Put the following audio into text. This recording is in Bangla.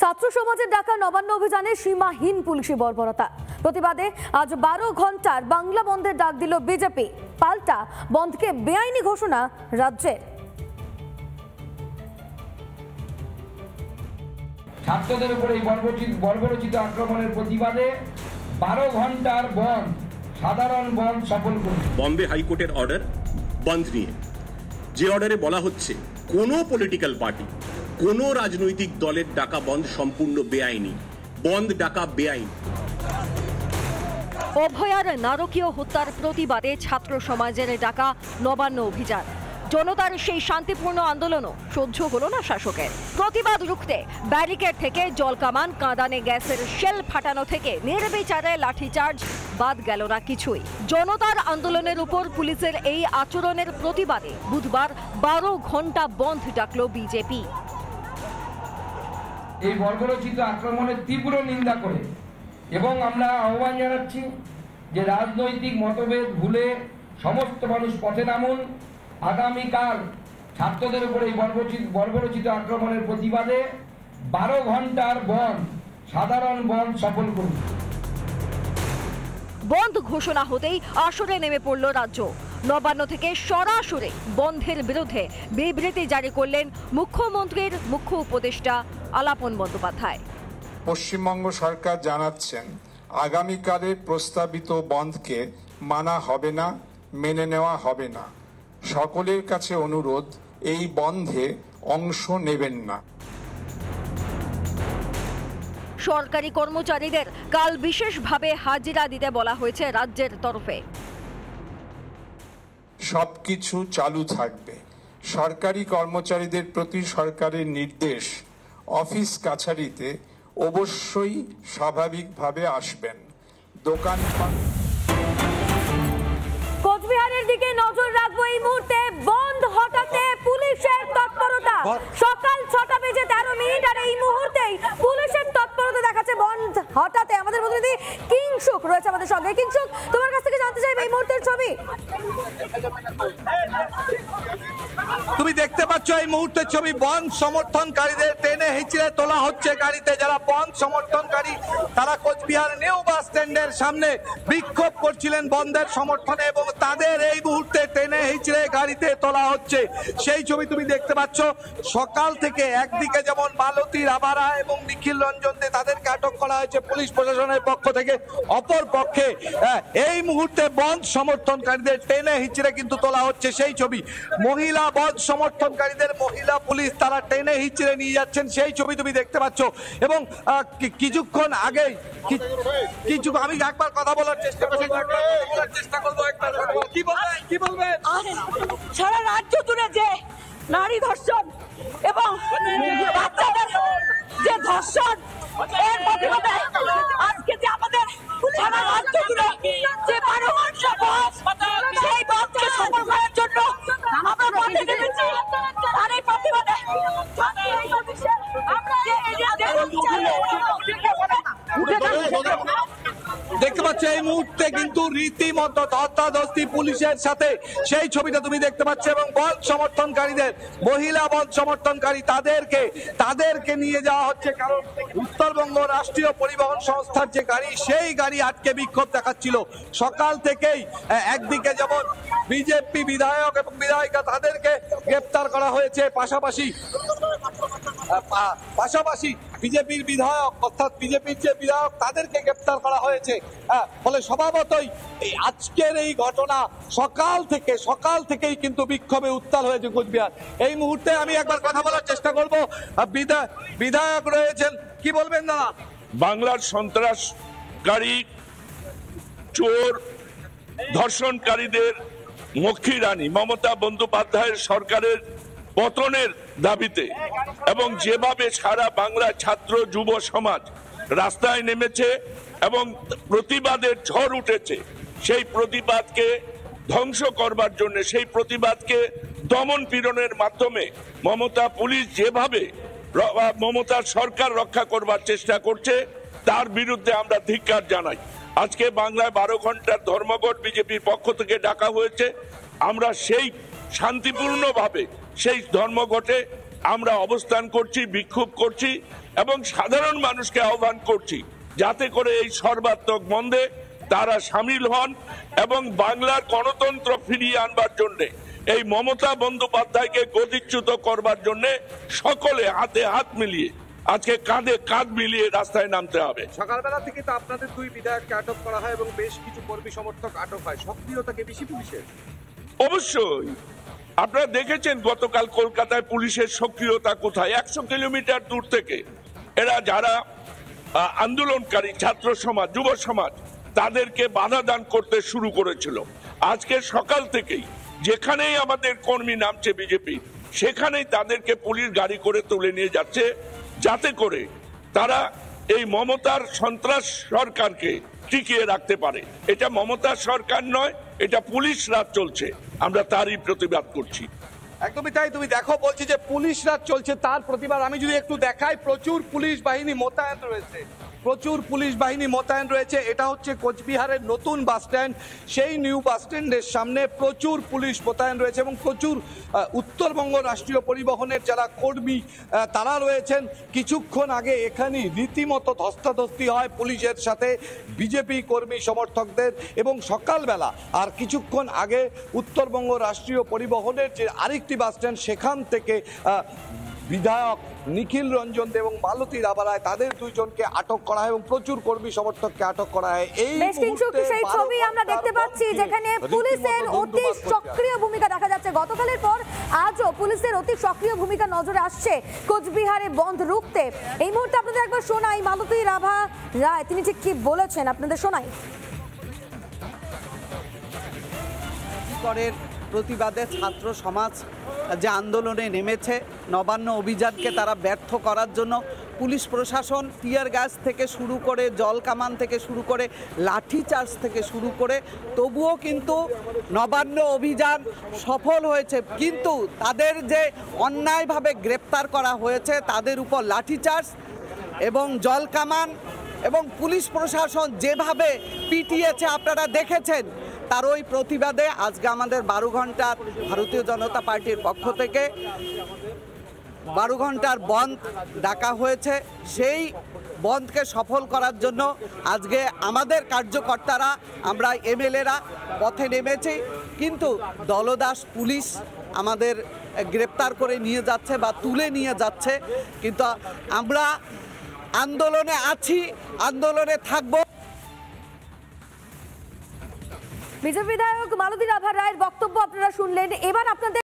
ছাত্র সমাজের ডাকা নবান্ন অভিযানে সীমাহীন পুলিশি বর্বরতা। প্রতিবাদে আজ 12 ঘন্টার বাংলা বন্ধের ডাক দিল বিজেপি। পাল্টা বন্ধকে বেআইনি ঘোষণা রাজ্যের। ছাত্রদের উপরে এই বর্বরোচিত আক্রমণের প্রতিবাদে 12 ঘন্টার বন্ধ, সাধারণ বন্ধ সফল করল। বম্বে হাইকোর্টের অর্ডার বন্ধ নিয়ে, যে অর্ডারে বলা হচ্ছে কোনো পলিটিক্যাল পার্টি, কোনো রাজনৈতিক দলের ডাকা বন্ধ সম্পূর্ণ বেআইনি, বন্ধ ডাকা বেআইনি। অভয়ার নারকীয় হত্যার প্রতিবাদে ছাত্র সমাজের ডাকা নবান্ন অভিযান। জনতার সেই শান্তিপূর্ণ আন্দোলনও সহ্য হলো না শাসকের। প্রতিবাদ রুখতে ব্যারিকেড থেকে জলকামান, কাঁদানে গ্যাসের শেল ফাটানো থেকে নির্বিচারে লাঠিচার্জ বাদ গেল না কিছুই। জনতার আন্দোলনের উপর পুলিশের এই আচরণের প্রতিবাদে বুধবার 12 ঘন্টা বন্ধ ডাকল বিজেপি। এই বর্বরোচিত আক্রমণের তীব্র নিন্দা করে এবং আমরা আহ্বান জানাচ্ছি যে রাজনৈতিক মতভেদ ভুলে সমস্ত মানুষ পথে নামুন। আগামীকাল ছাত্রদের উপরে এই বর্বরোচিত আক্রমণের প্রতিবাদে 12 ঘন্টার বন্ধ, সাধারণ বন্ধ সফল করুন। বন্ধ ঘোষণা হতেই আসরে নেমে পড়ল রাজ্য। নবান্ন থেকে সরাসরি বন্ধের বিরুদ্ধে বিবৃতি জারি করলেন মুখ্যমন্ত্রীর মুখ্য উপদেষ্টা আলাপন বন্দ্যোপাধ্যায়। পশ্চিমবঙ্গ সরকার জানাচ্ছেন, আগামীকালের প্রস্তাবিত বন্ধকে মানা হবে না, মেনে নেওয়া হবে না। সকলের কাছে অনুরোধ, এই বন্ধে অংশ নেবেন না। সরকারি কর্মচারীদের কাল বিশেষভাবে হাজিরা দিতে বলা হয়েছে রাজ্যের তরফে। সবকিছু চালু থাকবে। সরকারি কর্মচারীদের প্রতি সরকারের নির্দেশ, অফিস কাছারিতে অবশ্যই স্বাভাবিকভাবে আসবেন। দোকানপাট। কোচবিহারের দিকে নজর রাখবো। এই মুহূর্তে বন্ধ হটাতে পুলিশের তৎপরতা। সকাল 6টা বেজে 13 মিনিট আর এই মুহূর্তেই পুলিশের তৎপরতা দেখাচ্ছে বন্ধ হটাতে। আমাদের প্রতিনিধি কিংসুক রয়েছে আমাদের সঙ্গে। কিংসুক, তোমার কাছ থেকে জানতে চাই এই মুহূর্তের ছবি। তুমি দেখতে পাচ্ছ এই মুহূর্তের ছবি। বন্ধ সমর্থনকারীদের টেনে হিচড়ে তোলা হচ্ছে গাড়িতে। যারা বন্ধ সমর্থনকারী তারা কোচবিহার নিউ বাস স্ট্যান্ডের সামনে বিক্ষোভ করছিলেন বন্ধের সমর্থনে এবং তাদের এই মুহূর্তে টেনে হিচড়ে গাড়িতে তোলা হচ্ছে। সেই ছবি তুমি দেখতে পাচ্ছ। সকাল থেকে একদিকে যেমন মালতী রাবারা এবং নিখিল রঞ্জন দে তাদেরকে আটক করা হয়েছে পুলিশ প্রশাসনের পক্ষ থেকে, অপর পক্ষে এই মুহূর্তে বন্ধ সমর্থনকারীদের টেনে হিচড়ে কিন্তু তোলা হচ্ছে সেই ছবি। মহিলা বন্ধ সমর্থনকারীদের মহিলা পুলিশ তারা টেনে হিচড়ে নিয়ে যাচ্ছেন সেই ছবি তুমি দেখতে পাচ্ছ। এবং কিছুক্ষণ আগেই আমি একবার কথা বলার চেষ্টা করবো। কি বলবেন? সারা রাজ্য জুড়ে যে নারী ধর্ষণ এবং বাচ্চাদের যে ধর্ষণ, এর প্রতিবাদে আজকে যে আমাদের সারা রাজ্য জুড়ে যে 12 ঘন্টা বন্ধ, সেই বন্ধকে সফল করার জন্য আমরা পথে নেমেছি। আর এই প্রতিবাদে দেখতে পাচ্ছ এই মুহূর্তে কিন্তু রীতিমতো ধস্তাধস্তি পুলিশের সাথে সেই ছবিটা তুমি দেখতে পাচ্ছ। এবং বন্ধ সমর্থনকারীদের মহিলা বন্ধ সমর্থনকারী তাদেরকে নিয়ে যাওয়া হচ্ছে, কারণ উত্তরবঙ্গ রাষ্ট্রীয় পরিবহন সংস্থার যে গাড়ি সেই গাড়ি আটকে বিক্ষোভ দেখাচ্ছিল সকাল থেকেই। একদিকে যেমন বিজেপি বিধায়ক এবং বিধায়িকা তাদেরকে গ্রেপ্তার করা হয়েছে, পাশাপাশি বিজেপির বিধায়ক অর্থাৎ বিজেপির যে বিধায়ক তাদেরকে গ্রেপ্তার করা হয়েছে। ফলে স্বভাবতই আজকের এই ঘটনা সকাল থেকেই কিন্তু বিক্ষোভে উত্তাল হয়েছে কোচবিহার। এই মুহূর্তে আমি একবার কথা বলার চেষ্টা করব। বিধায়ক রয়েছেন, কি বলবেন দাদা? বাংলার সন্ত্রাসকারী, চোর, ধর্ষণকারীদের মক্ষী রানী মমতা বন্দ্যোপাধ্যায়ের সরকারের পতনের দাবিতে এবং যেভাবে সারা বাংলা ছাত্র যুব সমাজ রাস্তায় নেমেছে এবং প্রতিবাদের ঝড় উঠেছে, সেই প্রতিবাদকে ধ্বংস করবার জন্য, সেই প্রতিবাদকে দমন পীড়নের মাধ্যমে মমতার সরকার রক্ষা করবার চেষ্টা করছে, তার বিরুদ্ধে আমরা ধিক্কার জানাই। আজকে বাংলায় 12 ঘন্টার ধর্মঘট বিজেপির পক্ষ থেকে ডাকা হয়েছে। আমরা সেই শান্তিপূর্ণভাবে সেই ধর্মঘটে আমরা অবস্থান করছি, বিক্ষোভ করছি এবং সাধারণ মানুষকে আহ্বান করছি যাতে করে এই সর্বাত্মক বন্ধে তারা সামিল হন এবং বাংলার গণতন্ত্র ফিরিয়ে আনবার জন্য এই মমতা বন্দ্যোপাধ্যায়কে গদিচ্যুত করবার জন্য সকলে হাতে হাত মিলিয়ে আজকে কাঁধে কাঁধ মিলিয়ে রাস্তায় নামতে হবে। সকালবেলা থেকে তো আপনাদের দুই বিধায়ককে আটক করা হয় এবং বেশ কিছু কর্মী সমর্থক আটক হয়, সক্রিয়তাকে বেশি পুলিশের? অবশ্যই আপনারা দেখেছেন গতকাল কলকাতায় পুলিশের সক্রিয়তা কোথায়। 100 কিলোমিটার দূর থেকে এরা যারা আন্দোলনকারী ছাত্র সমাজ, যুব সমাজ, তাদেরকে বাধা দান করতে শুরু করেছিল। আজকে সকাল থেকেই যেখানেই আমাদের কর্মী নামছে বিজেপি, সেখানেই তাদেরকে পুলিশ গাড়ি করে তুলে নিয়ে যাচ্ছে যাতে করে তারা এই মমতার সন্ত্রাস সরকারকে টিকিয়ে রাখতে পারে। এটা মমতার সরকার নয়, এটা পুলিশ রাজ চলছে, আমরা তারই প্রতিবাদ করছি। একদমই তাই, তুমি দেখো বলছি যে পুলিশ রাজ চলছে তার প্রতিবাদ। আমি যদি একটু দেখাই, প্রচুর পুলিশ বাহিনী মোতায়েন রয়েছে, প্রচুর পুলিশ বাহিনী মোতায়েন রয়েছে। এটা হচ্ছে কোচবিহারের নতুন বাস স্ট্যান্ড, সেই নিউ বাস স্ট্যান্ডের সামনে প্রচুর পুলিশ মোতায়েন রয়েছে এবং প্রচুর উত্তরবঙ্গ রাষ্ট্রীয় পরিবহনের যারা কর্মী তারা রয়েছেন। কিছুক্ষণ আগে এখানে রীতিমতো ধস্তাধস্তি হয় পুলিশের সাথে বিজেপি কর্মী সমর্থকদের, এবং সকালবেলা আর কিছুক্ষণ আগে উত্তরবঙ্গ রাষ্ট্রীয় পরিবহনের যে আরেকটি বাস স্ট্যান্ড, সেখান থেকে বিধায়ক নিখিল রঞ্জন দে এবং মালতী রাভারায় তাদের দুইজনকে আটক করা হয় এবং প্রচুর কর্মী সমর্থককে আটক করা হয়। এই সেই ছবি আমরা দেখতে পাচ্ছি যেখানে পুলিশের অতি সক্রিয় ভূমিকা দেখা যাচ্ছে। গতকালের পর আজও পুলিশের অতি সক্রিয় ভূমিকা নজরে আসছে কোচবিহারে বন্ধ রুখতে। এই মুহূর্তে আপনাদের একবার শোনাই মালতী রাভা রায় তিনি ঠিক কি বলেছেন, আপনাদের শোনাই। করের প্রতিবাদে ছাত্র সমাজ যে আন্দোলনে নেমেছে, নবান্ন অভিযানকে তারা ব্যর্থ করার জন্য পুলিশ প্রশাসন টিয়ার গ্যাস থেকে শুরু করে, জল কামান থেকে শুরু করে, লাঠিচার্জ থেকে শুরু করে, তবুও কিন্তু নবান্ন অভিযান সফল হয়েছে। কিন্তু তাদের যে অন্যায়ভাবে গ্রেপ্তার করা হয়েছে, তাদের উপর লাঠিচার্জ এবং জল কামান এবং পুলিশ প্রশাসন যেভাবে পিটিয়েছে আপনারা দেখেছেন, তার ওই প্রতিবাদে আজকে আমাদের 12 ঘন্টার ভারতীয় জনতা পার্টির পক্ষ থেকে 12 ঘন্টার বন্ধ ডাকা হয়েছে। সেই বন্ধকে সফল করার জন্য আজকে আমাদের কার্যকর্তারা, আমরা এমএলএরা পথে নেমেছি, কিন্তু দলদাস পুলিশ আমাদের গ্রেপ্তার করে নিয়ে যাচ্ছে বা তুলে নিয়ে যাচ্ছে। কিন্তু আমরা আন্দোলনে আছি, আন্দোলনে থাকবো। বিজেপি বিধায়ক মালতী রাভা রায়ের বক্তব্য আপনারা শুনলেন। এবার আপনাদের